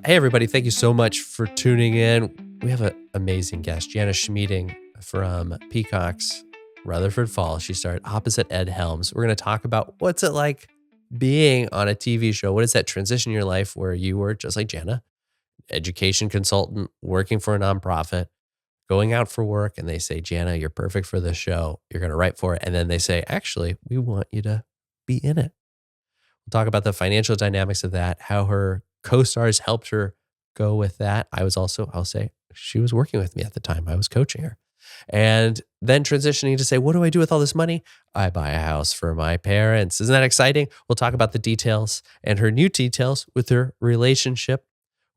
Hey, everybody. Thank you so much for tuning in. We have an amazing guest, Jana Schmieding from Peacock's Rutherford Falls. She starred opposite Ed Helms. We're going to talk about what's it like being on a TV show. What is that transition in your life where you were just like Jana, education consultant, working for a nonprofit, going out for work, and they say, Jana, you're perfect for this show. You're going to write for it. And then they say, actually, we want you to be in it. We'll talk about the financial dynamics of that, how her co-stars helped her go with that. I'll say, she was working with me at the time. I was coaching her. And then transitioning to say, what do I do with all this money? I buy a house for my parents. Isn't that exciting? We'll talk about the details and her new details with her relationship,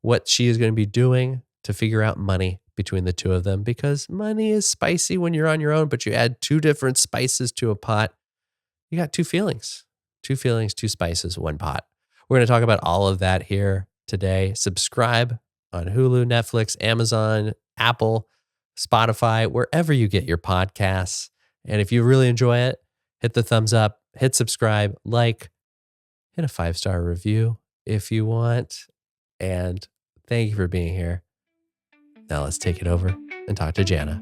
what she is going to be doing to figure out money between the two of them, because money is spicy when you're on your own, but you add two different spices to a pot. You got two feelings, two spices, one pot. We're going to talk about all of that here today. Subscribe on Hulu, Netflix, Amazon, Apple, Spotify, wherever you get your podcasts. And if you really enjoy it, hit the thumbs up, hit subscribe, like, hit a 5-star review if you want. And thank you for being here. Now let's take it over and talk to Jana.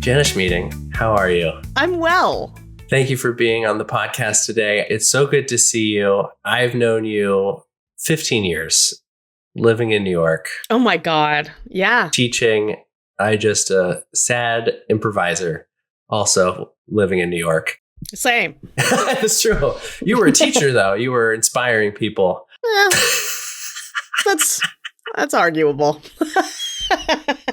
Jana Schmieding, how are you? I'm well. Thank you for being on the podcast today. It's so good to see you. I've known you 15 years, living in New York. Oh my God. Yeah. Teaching. I just a sad improviser, also living in New York. Same. That's true. You were a teacher, though. You were inspiring people. That's arguable.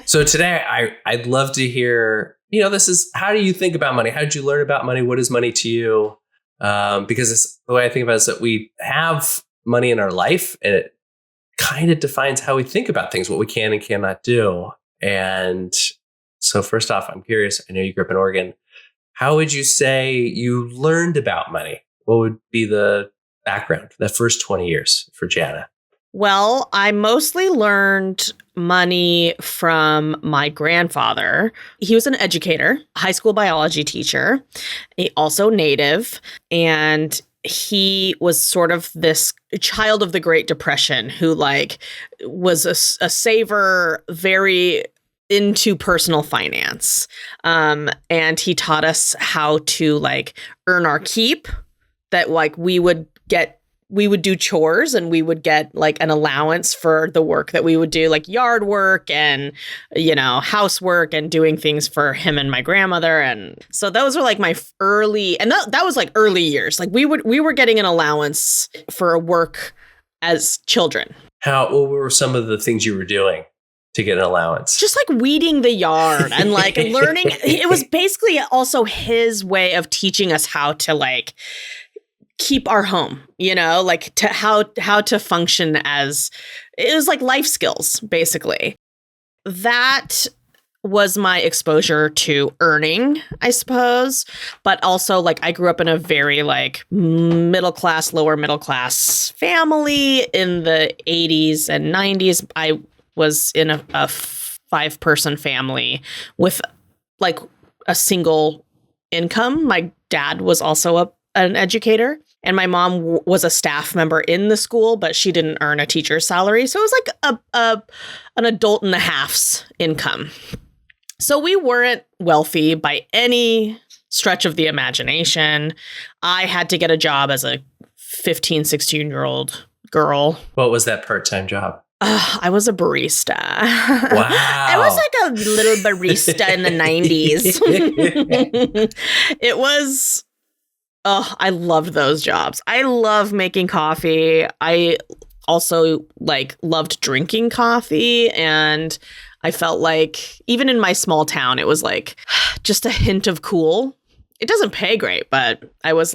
So today, I'd love to hear, this is, how do you think about money? How did you learn about money? What is money to you? Because the way I think about it is that we have money in our life, and it kind of defines how we think about things, what we can and cannot do. And so first off, I'm curious, I know you grew up in Oregon. How would you say you learned about money? What would be the background, the first 20 years for Jana? Well, I mostly learned money from my grandfather. He was an educator, high school biology teacher, also Native, and he was sort of this child of the Great Depression who was a saver, very into personal finance. And he taught us how to earn our keep, that we would do chores and we would get an allowance for the work that we would do, like yard work and, housework and doing things for him and my grandmother. And so those were my early, and that was early years. We were getting an allowance for work as children. What were some of the things you were doing to get an allowance? Just weeding the yard and learning. It was basically also his way of teaching us how to keep our home, to how to function as, it was life skills, basically. That was my exposure to earning, I suppose. But also I grew up in a very middle class, lower middle class family in the 80s and 90s. I was in a 5-person family with a single income. My dad was also an educator, and my mom was a staff member in the school, but she didn't earn a teacher's salary. So it was an adult and a half's income. So we weren't wealthy by any stretch of the imagination. I had to get a job as a 15, 16-year-old girl. What was that part-time job? I was a barista. Wow. I was a little barista in the 90s. It was, I loved those jobs. I love making coffee. I also loved drinking coffee. And I felt even in my small town, it was just a hint of cool. It doesn't pay great, but I was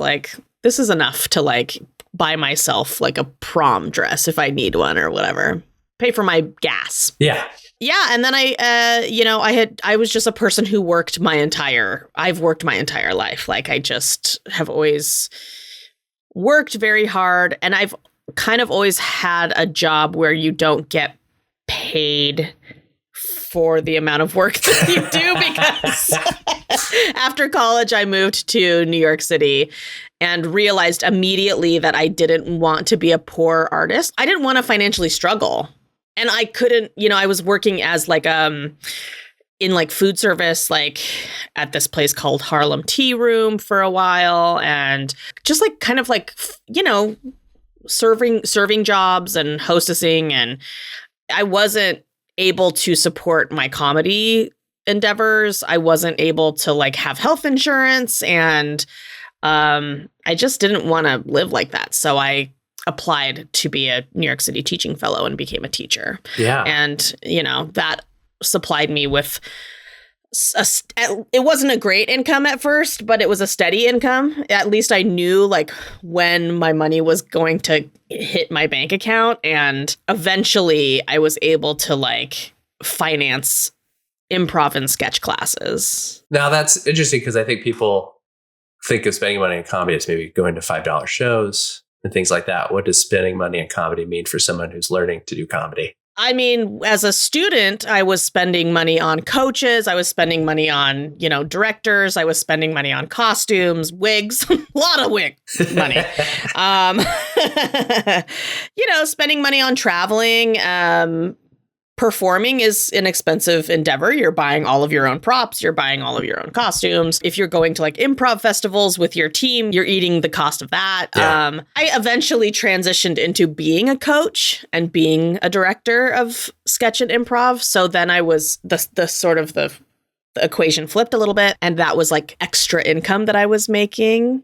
this is enough to buy myself a prom dress if I need one or whatever. Pay for my gas. Yeah. Yeah. And then I was just a person who I've worked my entire life. I just have always worked very hard, and I've kind of always had a job where you don't get paid for the amount of work that you do because after college, I moved to New York City and realized immediately that I didn't want to be a poor artist. I didn't want to financially struggle. And I couldn't, I was working as like in like food service, like at this place called Harlem Tea Room for a while, and just like kind of like, serving jobs and hostessing, and I wasn't able to support my comedy endeavors. I wasn't able to like have health insurance, and I just didn't want to live like that. So I applied to be a New York City teaching fellow and became a teacher. Yeah. And, that supplied me with it wasn't a great income at first, but it was a steady income. At least I knew like when my money was going to hit my bank account. And eventually I was able to like finance improv and sketch classes. Now that's interesting because I think people think of spending money in comedy as maybe going to $5 shows and things like that. What does spending money in comedy mean for someone who's learning to do comedy? I mean, as a student, I was spending money on coaches. I was spending money on, directors. I was spending money on costumes, wigs, a lot of wig money. Spending money on traveling. Performing is an expensive endeavor. You're buying all of your own props. You're buying all of your own costumes. If you're going to like improv festivals with your team, you're eating the cost of that. Yeah. I eventually transitioned into being a coach and being a director of sketch and improv. So then I was the equation flipped a little bit. And that was like extra income that I was making.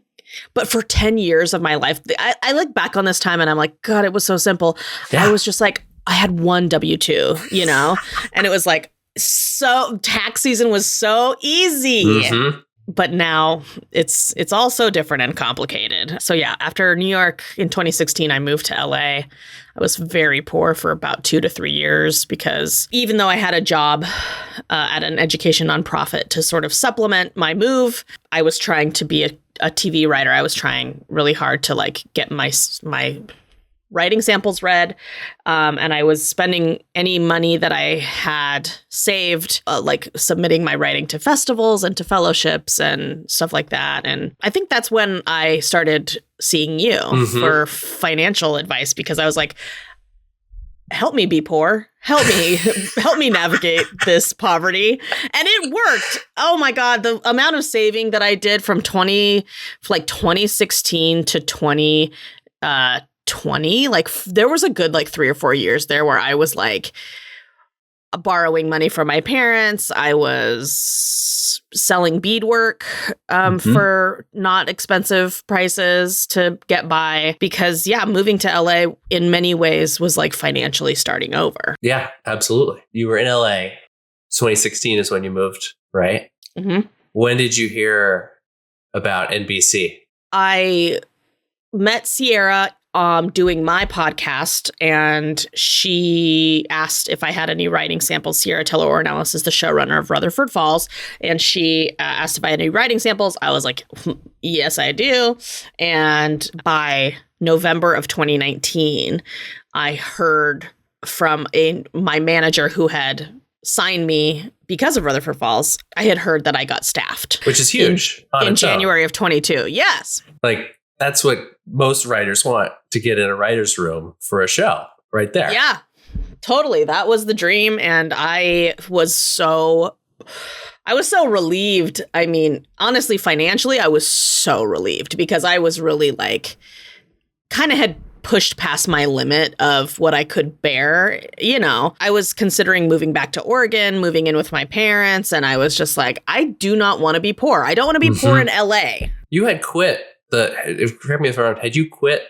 But for 10 years of my life, I look back on this time and I'm like, God, it was so simple. Yeah. I was just like, I had one W-2, and it was like, so tax season was so easy. Mm-hmm. But now it's all so different and complicated. So yeah, after New York in 2016, I moved to LA. I was very poor for about 2 to 3 years because even though I had a job at an education nonprofit to sort of supplement my move, I was trying to be a TV writer. I was trying really hard to like get my writing samples read. And I was spending any money that I had saved, like submitting my writing to festivals and to fellowships and stuff like that. And I think that's when I started seeing you for financial advice, because I was like, help me be poor. Help me navigate this poverty. And it worked. Oh my God. The amount of saving that I did from 2016 to 2020, like there was a good like 3 or 4 years there where I was like borrowing money from my parents. I was selling beadwork for not expensive prices to get by, because moving to LA in many ways was like financially starting over. Yeah, absolutely. You were in LA. 2016 is when you moved, right? Mm-hmm. When did you hear about NBC? I met Sierra doing my podcast, and she asked if I had any writing samples. Sierra Teller-Ornelas is the showrunner of Rutherford Falls, and she asked if I had any writing samples. I was like, yes, I do. And by November of 2019, I heard from my manager who had signed me because of Rutherford Falls. I had heard that I got staffed, which is huge in January of 22. Yes. Like, that's what most writers want, to get in a writer's room for a show right there. Yeah, totally. That was the dream. And I was so relieved. I mean, honestly, financially, I was so relieved, because I was really like kind of had pushed past my limit of what I could bear. I was considering moving back to Oregon, moving in with my parents. And I was just like, I do not want to be poor. I don't want to be poor in LA. You had quit correct me if I'm wrong, had you quit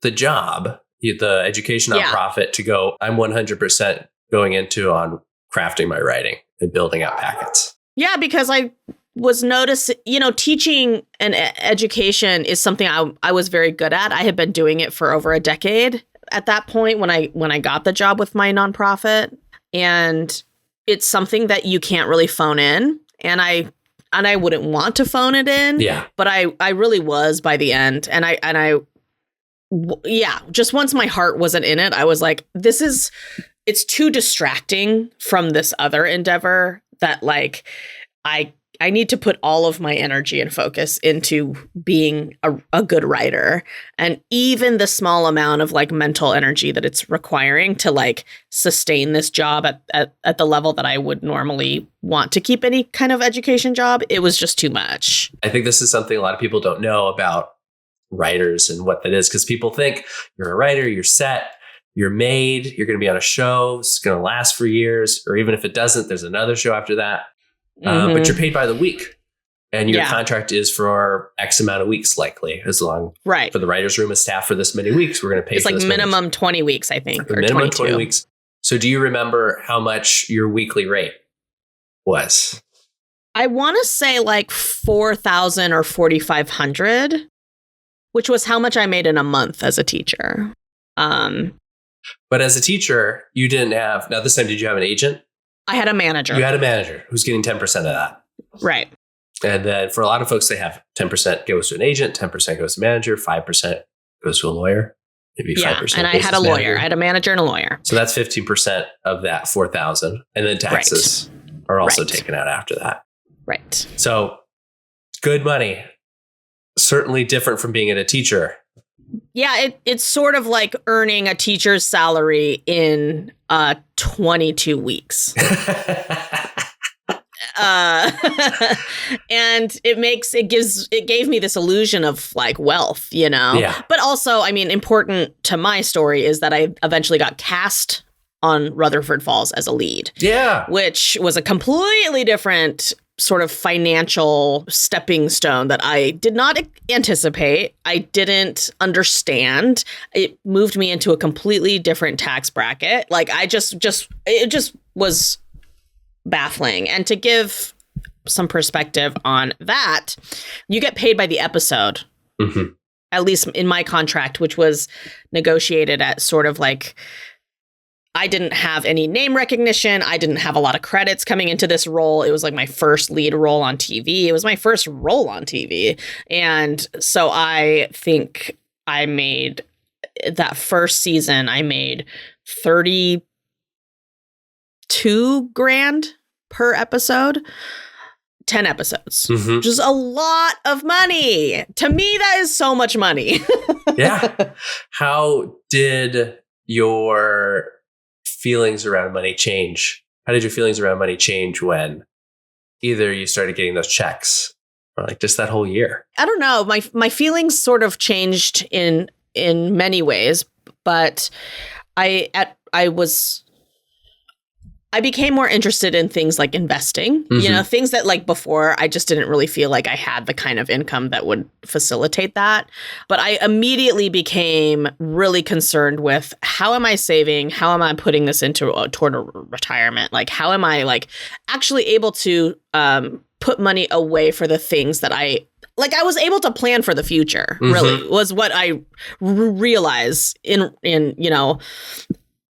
the job, the education nonprofit, to go, I'm 100% going into on crafting my writing and building out packets? Yeah, because I was noticing, teaching and education is something I was very good at. I had been doing it for over a decade at that point when I got the job with my nonprofit. And it's something that you can't really phone in. And I wouldn't want to phone it in. Yeah. But I really was by the end. And just once my heart wasn't in it, I was like, this is it's too distracting from this other endeavor that like I need to put all of my energy and focus into being a good writer. And even the small amount of like mental energy that it's requiring to like sustain this job at the level that I would normally want to keep any kind of education job, it was just too much. I think this is something a lot of people don't know about writers and what that is, because people think you're a writer, you're set, you're made, you're going to be on a show, it's going to last for years, or even if it doesn't, there's another show after that. But you're paid by the week, and your contract is for X amount of weeks, likely, as long for the writer's room is staffed for this many weeks. We're going to pay. It's like minimum 20 weeks, I think, or minimum 20 weeks. So, do you remember how much your weekly rate was? I want to say like 4,000 or 4,500, which was how much I made in a month as a teacher. But as a teacher, you didn't have. Now, this time, did you have an agent? I had a manager. You had a manager who's getting 10% of that. Right. And then for a lot of folks, they have 10% goes to an agent, 10% goes to manager, 5% goes to a lawyer, maybe 5%. And I had a lawyer. I had a manager and a lawyer. So that's 15% of that 4,000. And then taxes are also taken out after that. Right. So good money. Certainly different from being a teacher. Yeah, it's sort of like earning a teacher's salary in 22 weeks. And it gave me this illusion of like wealth, you know? Yeah. But also, I mean, important to my story is that I eventually got cast on Rutherford Falls as a lead. Yeah. Which was a completely different sort of financial stepping stone that I did not anticipate. I didn't understand. It moved me into a completely different tax bracket. Like it just was baffling. And to give some perspective on that, you get paid by the episode. Mm-hmm. At least in my contract, which was negotiated at sort of like, I didn't have any name recognition. I didn't have a lot of credits coming into this role. It was like my first lead role on TV. It was my first role on TV. And so I think I made that first season, I made $32,000 per episode. 10 episodes, which is a lot of money. To me, that is so much money. Yeah. How did your feelings around money change? How did your feelings around money change when either you started getting those checks or like just that whole year? I don't know. My feelings sort of changed in many ways, but I became more interested in things like investing, you know, things that like before I just didn't really feel like I had the kind of income that would facilitate that. But I immediately became really concerned with how am I saving? How am I putting this toward a retirement? Like, how am I like actually able to put money away for the things that I was able to plan for the future, really was what I realized in, you know,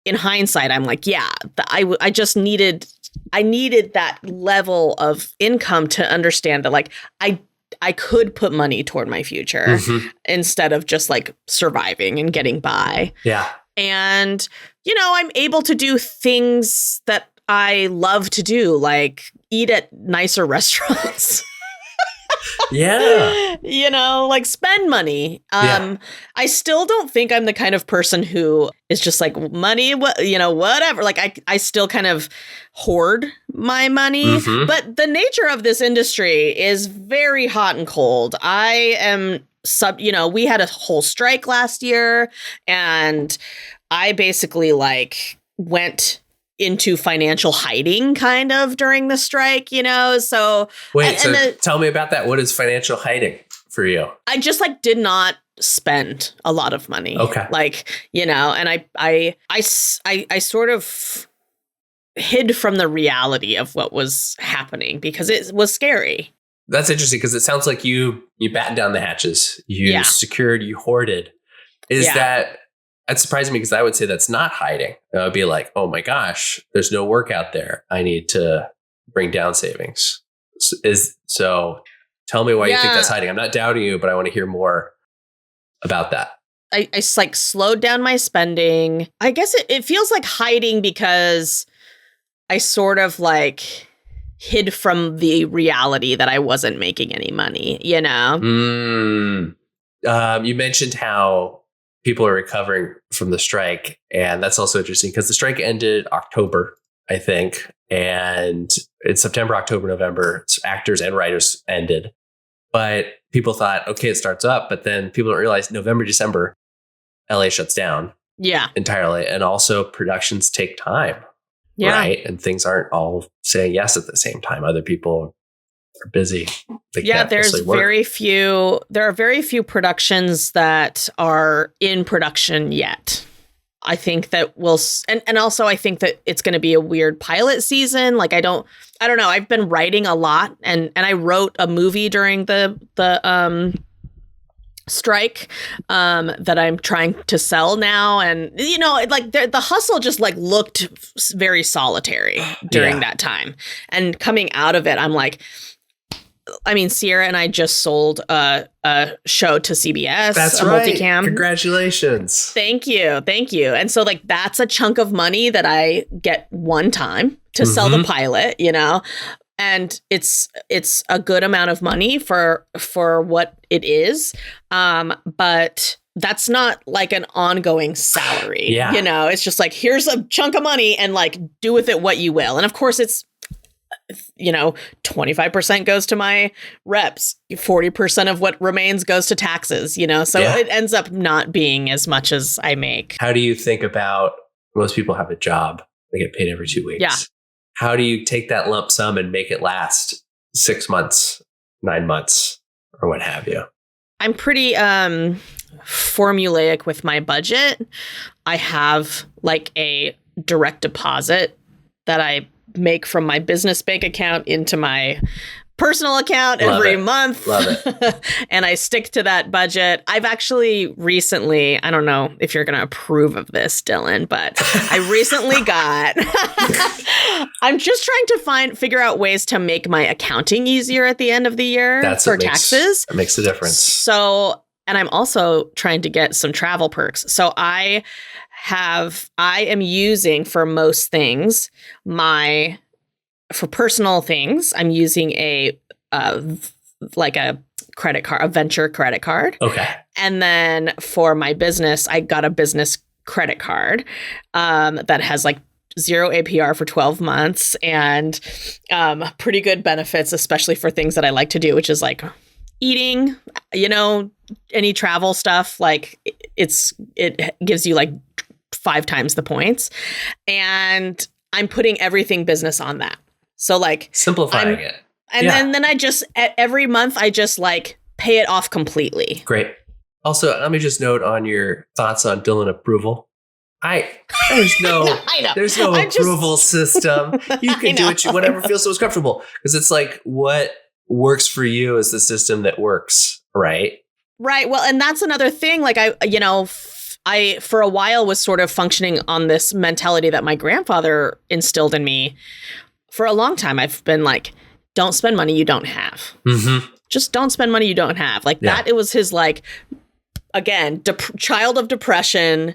in hindsight, I'm like, yeah, I just needed that level of income to understand that like I could put money toward my future instead of just like surviving and getting by. Yeah. And, you know, I'm able to do things that I love to do, like eat at nicer restaurants. Yeah. You know, like spend money. I still don't think I'm the kind of person who is just like money, you know, whatever. Like I still kind of hoard my money, but the nature of this industry is very hot and cold. I am you know, we had a whole strike last year and I basically like went into financial hiding kind of during the strike, you know? So wait, tell me about that. What is financial hiding for you? I just like did not spend a lot of money. Okay. Like, you know, and I sort of hid from the reality of what was happening because it was scary. That's interesting because it sounds like you battened down the hatches. You secured, you hoarded. That surprised me because I would say that's not hiding. I would be like, oh my gosh, there's no work out there. I need to bring down savings. So tell me why you think that's hiding. I'm not doubting you, but I want to hear more about that. like slowed down my spending. I guess it feels like hiding because I sort of like hid from the reality that I wasn't making any money, you know? You mentioned how people are recovering from the strike. And that's also interesting because the strike ended October, I think. And in September, October, November, actors and writers ended. But people thought, okay, it starts up. But then people don't realize November, December, LA shuts down. Yeah. Entirely. And also productions take time. Yeah. Right. And things aren't all saying yes at the same time. Other people are busy. There are very few productions that are in production yet. I think that and also I think that it's going to be a weird pilot season. Like I don't know. I've been writing a lot and I wrote a movie during the strike that I'm trying to sell now. And, you know, like the hustle just like looked very solitary during that time. And coming out of it, I'm like, I mean, Sierra and I just sold a show to CBS. That's right. Multicam. Congratulations. Thank you. And so like that's a chunk of money that I get one time to sell the pilot, you know, and it's a good amount of money for what it is. But that's not like an ongoing salary. Yeah. You know, it's just like, here's a chunk of money and like do with it what you will. And of course it's, you know, 25% goes to my reps, 40% of what remains goes to taxes, you know, so it ends up not being as much as I make. How do you think about, most people have a job, they get paid every 2 weeks. Yeah. How do you take that lump sum and make it last 6 months, 9 months, or what have you? I'm pretty formulaic with my budget. I have like a direct deposit that I make from my business bank account into my personal account every month. Love it. And I stick to that budget. I've actually recently, I don't know if you're going to approve of this, Dylan, but I recently got, I'm just trying to figure out ways to make my accounting easier at the end of the year for taxes. That makes a difference. So, and I'm also trying to get some travel perks. So I am using for most things for personal things, I'm using a credit card, a venture credit card. Okay. And then for my business, I got a business credit card that has like 0 APR for 12 months and pretty good benefits, especially for things that I like to do, which is like eating, you know, any travel stuff. Like it gives you like 5 times the points. And I'm putting everything business on that. So like simplifying it. And then I just every month I just like pay it off completely. Great. Also, let me just note on your thoughts on Dylan approval. There's no approval system. You can do whatever feels most comfortable, because it's like what works for you is the system that works, right? Right. Well, and that's another thing. Like I for a while was sort of functioning on this mentality that my grandfather instilled in me. For a long time, I've been like, don't spend money you don't have. Mm-hmm. Just don't spend money you don't have. Like that, it was his like, again, child of depression.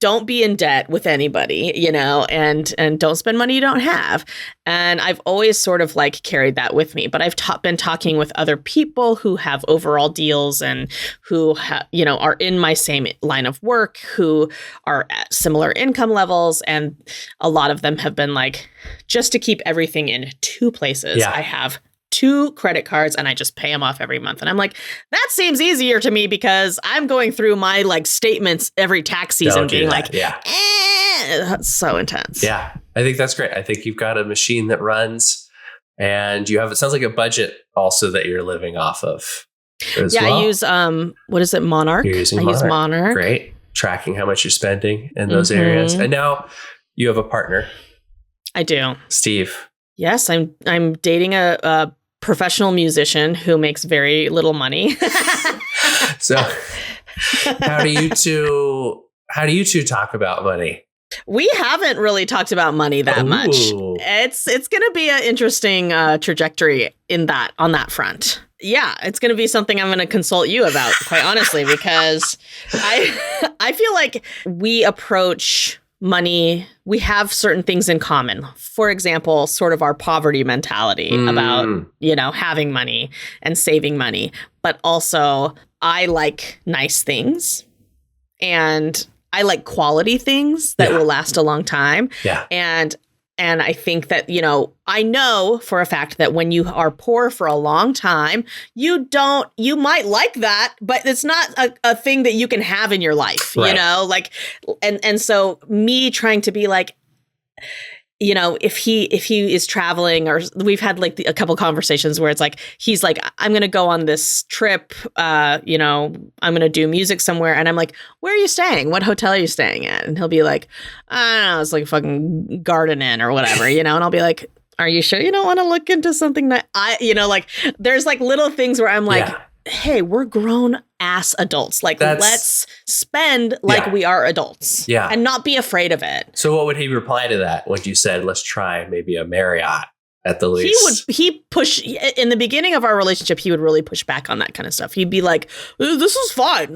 Don't be in debt with anybody, you know, and don't spend money you don't have. And I've always sort of like carried that with me. But I've been talking with other people who have overall deals and who are in my same line of work, who are at similar income levels. And a lot of them have been like, just to keep everything in 2 places, I have 2 credit cards and I just pay them off every month. And I'm like, that seems easier to me because I'm going through my like statements every tax season being like, that's so intense. Yeah, I think that's great. I think you've got a machine that runs and you have, it sounds like a budget also that you're living off of as well. I use, what is it? Monarch. You're using Use Monarch. Great. Tracking how much you're spending in those areas. And now you have a partner. I do. Steve. Yes, I'm dating a professional musician who makes very little money. So how do you two talk about money? We haven't really talked about money that much. It's going to be an interesting trajectory on that front. Yeah, it's going to be something I'm going to consult you about, quite honestly, because I feel like we approach money, we have certain things in common. For example, sort of our poverty mentality about, having money and saving money. But also, I like nice things and I like quality things that will last a long time. Yeah. And I think that, I know for a fact that when you are poor for a long time, you might like that, but it's not a thing that you can have in your life, and so me trying to be like, if he is traveling, or we've had like a couple conversations where it's like, he's like, I'm going to go on this trip, I'm going to do music somewhere. And I'm like, where are you staying? What hotel are you staying at? And he'll be like, I don't know, it's like fucking Garden Inn or whatever, and I'll be like, are you sure you don't want to look into something that there's like little things where I'm like, hey, we're grown ass adults. Like, let's spend like we are adults. Yeah. And not be afraid of it. So what would he reply to that when you said, let's try maybe a Marriott at the least? He push in the beginning of our relationship, he would really push back on that kind of stuff. He'd be like, this is fine.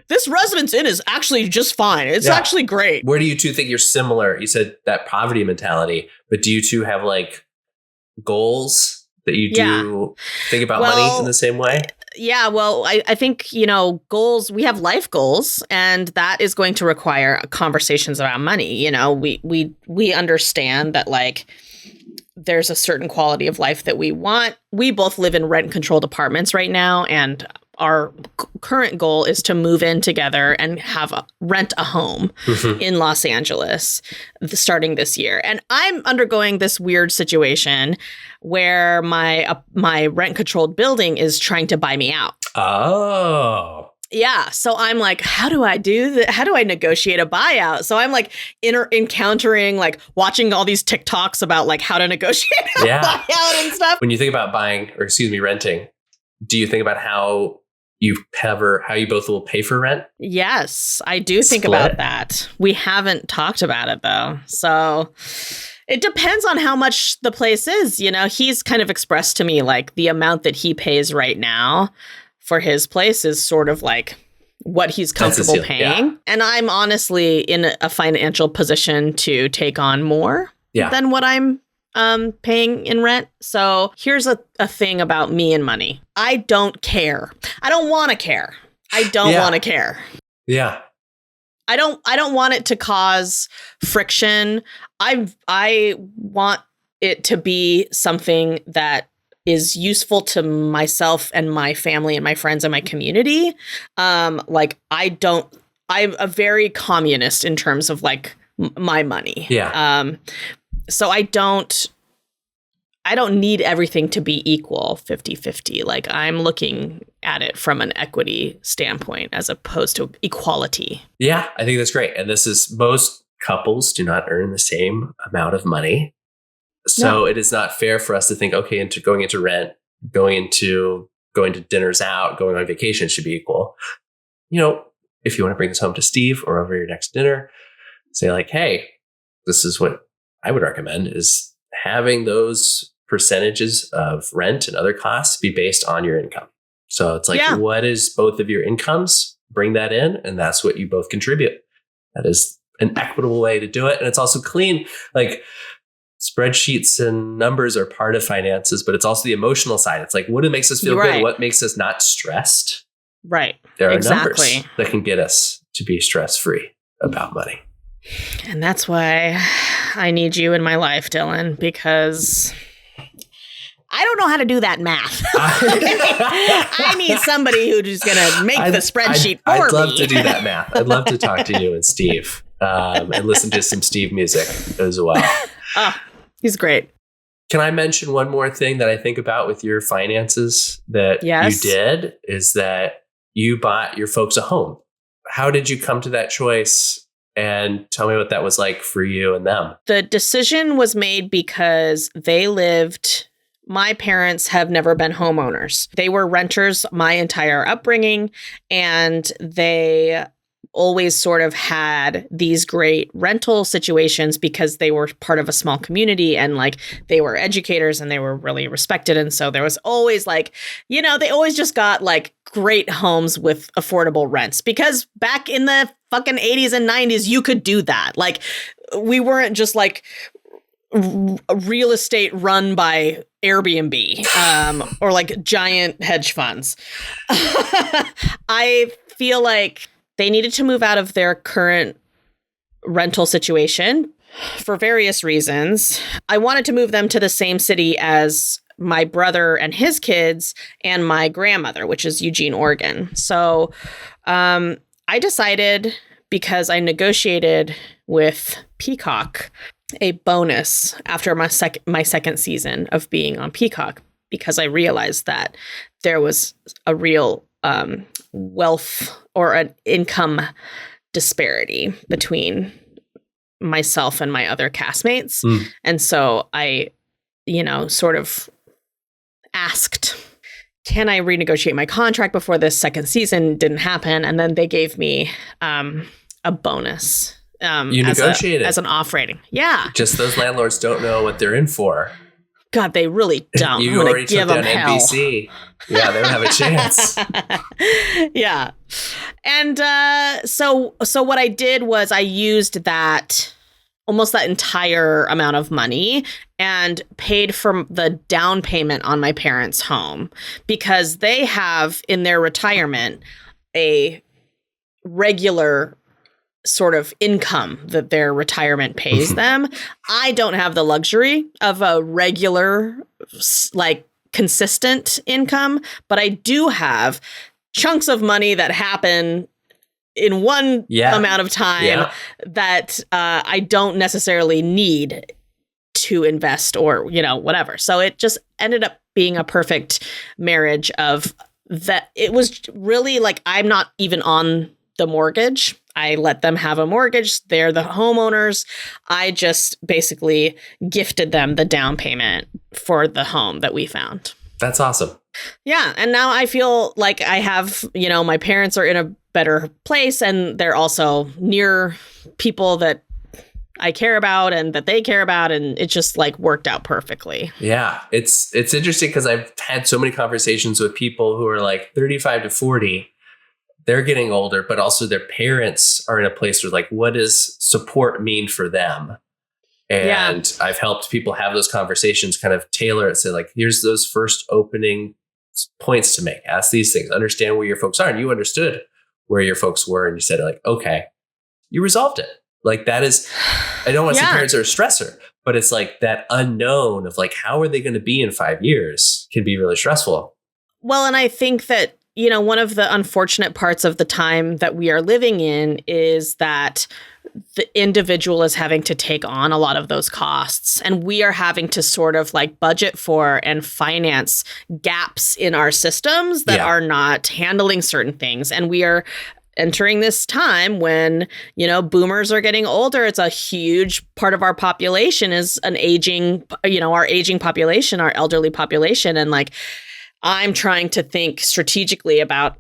This Residence Inn is actually just fine. It's actually great. Where do you two think you're similar? You said that poverty mentality, but do you two have like goals that you do think about money in the same way? Yeah, well, I think, goals, we have life goals, and that is going to require conversations about money. We understand that like there's a certain quality of life that we want. We both live in rent controlled apartments right now, and our current goal is to move in together and rent a home in Los Angeles starting this year. And I'm undergoing this weird situation where my rent controlled building is trying to buy me out. Oh. Yeah. So I'm like, how do I do that? How do I negotiate a buyout? So I'm like encountering, like watching all these TikToks about like how to negotiate a buyout and stuff. When you think about renting, do you think about how you both will pay for rent? Yes, I do think about that. We haven't talked about it though. So it depends on how much the place is. He's kind of expressed to me like the amount that he pays right now for his place is sort of like what he's comfortable paying. Yeah. And I'm honestly in a financial position to take on more than what I'm paying in rent. So here's a thing about me and money. I don't care. I don't want to care. I don't want to care. Yeah. I don't want it to cause friction. I want it to be something that is useful to myself and my family and my friends and my community. I'm a very communist in terms of like my money. Yeah. So I don't need everything to be equal 50-50. Like I'm looking at it from an equity standpoint as opposed to equality. Yeah, I think that's great. And this is, most couples do not earn the same amount of money. So it is not fair for us to think, okay, going into rent, going to dinners out, going on vacation should be equal. If you want to bring this home to Steve or over your next dinner, say like, hey, this is what I would recommend, is having those percentages of rent and other costs be based on your income. So it's like, what is both of your incomes? Bring that in, and that's what you both contribute. That is an equitable way to do it. And it's also clean. Like, spreadsheets and numbers are part of finances, but it's also the emotional side. It's like, what makes us feel good? What makes us not stressed? Right. There are numbers that can get us to be stress-free about money. And that's why I need you in my life, Dylan, because I don't know how to do that math. I need somebody who's going to make the spreadsheet for me. I'd love to do that math. I'd love to talk to you and Steve and listen to some Steve music as well. Oh, he's great. Can I mention one more thing that I think about with your finances that you did, is that you bought your folks a home. How did you come to that choice? And tell me what that was like for you and them. The decision was made because my parents have never been homeowners. They were renters my entire upbringing, and they always sort of had these great rental situations because they were part of a small community and like they were educators and they were really respected. And so there was always like, you know, they always just got like great homes with affordable rents because back in the fucking 80s and 90s, you could do that. Like we weren't just like real estate run by Airbnb or like giant hedge funds. I feel like they needed to move out of their current rental situation for various reasons. I wanted to move them to the same city as my brother and his kids and my grandmother, which is Eugene, Oregon. So I decided, because I negotiated with Peacock a bonus after my second season of being on Peacock, because I realized that there was a real wealth or an income disparity between myself and my other castmates. And so I, you know, sort of asked, can I renegotiate my contract before this second season? Didn't happen. And then they gave me a bonus. You negotiated as an off rating. Yeah. Just those landlords don't know what they're in for. God, they really don't. You already took down NBC. Yeah, they don't have a chance. Yeah. And so what I did was I used that, almost that entire amount of money, and paid for the down payment on my parents' home, because they have in their retirement a regular sort of income that their retirement pays them. I don't have the luxury of a regular, like, consistent income, but I do have chunks of money that happen in one amount of time that I don't necessarily need to invest or, you know, whatever. So it just ended up being a perfect marriage of that. It was really like, I'm not even on the mortgage. I let them have a mortgage. They're the homeowners. I just basically gifted them the down payment for the home that we found. That's awesome. Yeah. And now I feel like I have, you know, my parents are in a better place, and they're also near people that I care about and that they care about. And it just like worked out perfectly. Yeah. It's interesting because I've had so many conversations with people who are like 35 to 40. They're getting older, but also their parents are in a place where like, what does support mean for them? And I've helped people have those conversations, kind of tailor it, say like, here's those first opening points to make. Ask these things, understand where your folks are. And you understood where your folks were. And you said like, okay, you resolved it. Like that is, I don't want to say parents are a stressor, but it's like that unknown of like, how are they going to be in 5 years can be really stressful. Well, and I think that, you know, one of the unfortunate parts of the time that we are living in is that the individual is having to take on a lot of those costs, and we are having to sort of like budget for and finance gaps in our systems that are not handling certain things. And we are entering this time when, you know, boomers are getting older. It's a huge part of our population is an aging, you know, our aging population, our elderly population. And like, I'm trying to think strategically about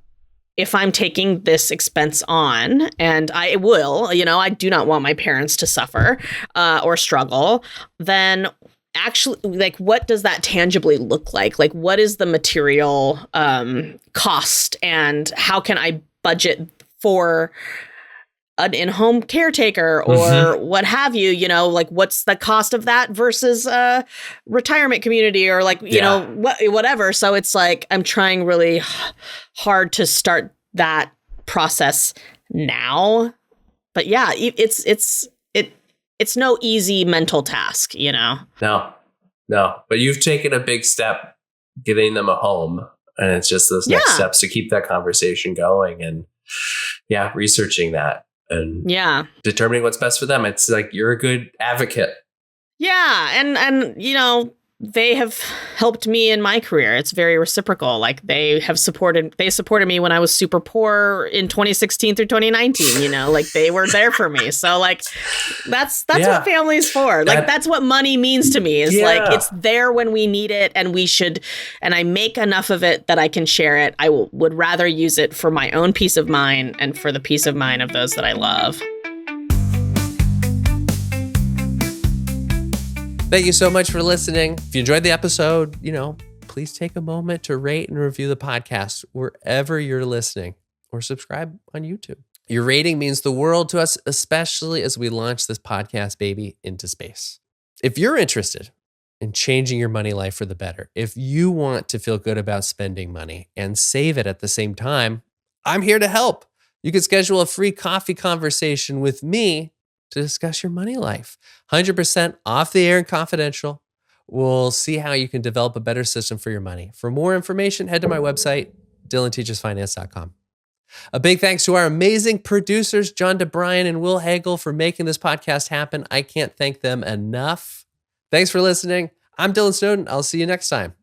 if I'm taking this expense on, and I will, you know, I do not want my parents to suffer or struggle, then actually, like, what does that tangibly look like? Like, what is the material cost, and how can I budget for an in-home caretaker or what have you, you know, like what's the cost of that versus a retirement community or like, you know, whatever. So it's like, I'm trying really hard to start that process now, but yeah, it's no easy mental task, you know? No, but you've taken a big step getting them a home, and it's just those next steps to keep that conversation going and researching that. And determining what's best for them. It's like you're a good advocate. Yeah. And you know, they have helped me in my career. It's very reciprocal. Like they supported me when I was super poor in 2016 through 2019, like they were there for me. So like that's what family's for. Like that's what money means to me, is like it's there when we need it, and I make enough of it that I can share it. I would rather use it for my own peace of mind and for the peace of mind of those that I love. Thank you so much for listening. If you enjoyed the episode, please take a moment to rate and review the podcast wherever you're listening, or subscribe on YouTube. Your rating means the world to us, especially as we launch this podcast baby into space. If you're interested in changing your money life for the better, if you want to feel good about spending money and save it at the same time, I'm here to help. You can schedule a free coffee conversation with me to discuss your money life. 100% off the air and confidential. We'll see how you can develop a better system for your money. For more information, head to my website, dylanteachesfinance.com. A big thanks to our amazing producers, John DeBryan and Will Hagel, for making this podcast happen. I can't thank them enough. Thanks for listening. I'm Dylan Snowden. I'll see you next time